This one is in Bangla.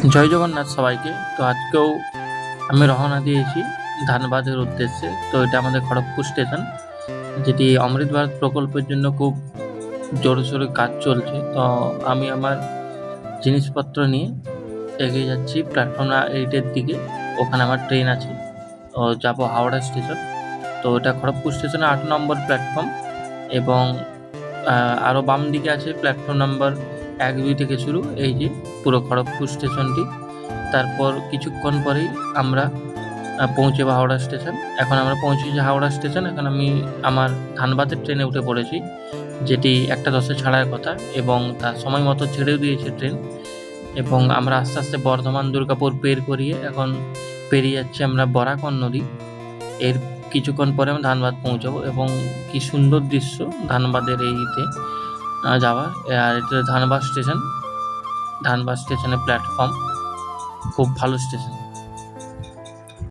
জয় জগন্নাথ সবাইকে। তো আজকেও আমি রওনা দিয়েছি ধানবাদের উদ্দেশ্যে। তো এটা আমাদের খড়গপুর স্টেশন, যেটি অমৃত ভারত প্রকল্পের জন্য খুব জোরে সোরে কাজ চলছে। তো আমি আমার জিনিসপত্র নিয়ে এগিয়ে যাচ্ছি প্ল্যাটফর্ম 8-এর দিকে। ওখানে আমার ট্রেন আছে, তো যাবো হাওড়া স্টেশন। তো এটা খড়গপুর স্টেশনে 8 নম্বর প্ল্যাটফর্ম, এবং আরও বাম দিকে আছে প্ল্যাটফর্ম নাম্বার 1-2 থেকে শুরু, এই যে পুরো খড়গপুর স্টেশনটি। তারপর কিছুক্ষণ পরেই আমরা পৌঁছবো হাওড়া স্টেশন। এখন আমরা পৌঁছেছি হাওড়া স্টেশন। এখন আমি আমার ধানবাদের ট্রেনে উঠে পড়েছি, যেটি 1:10-এ ছাড়ার কথা, এবং তার সময় মতো ছেড়েও দিয়েছে ট্রেন। এবং আমরা আস্তে আস্তে বর্ধমান দুর্গাপুর এখন পেরিয়ে যাচ্ছি আমরা বরাকর নদী। এর কিছুক্ষণ পরে আমরা ধানবাদ পৌঁছাবো, এবং কি সুন্দর দৃশ্য ধানবাদের এইতে যাওয়ার। আর এটা ধানবাদ স্টেশন, ধানবাদ স্টেশনের প্ল্যাটফর্ম, খুব ভালো স্টেশন।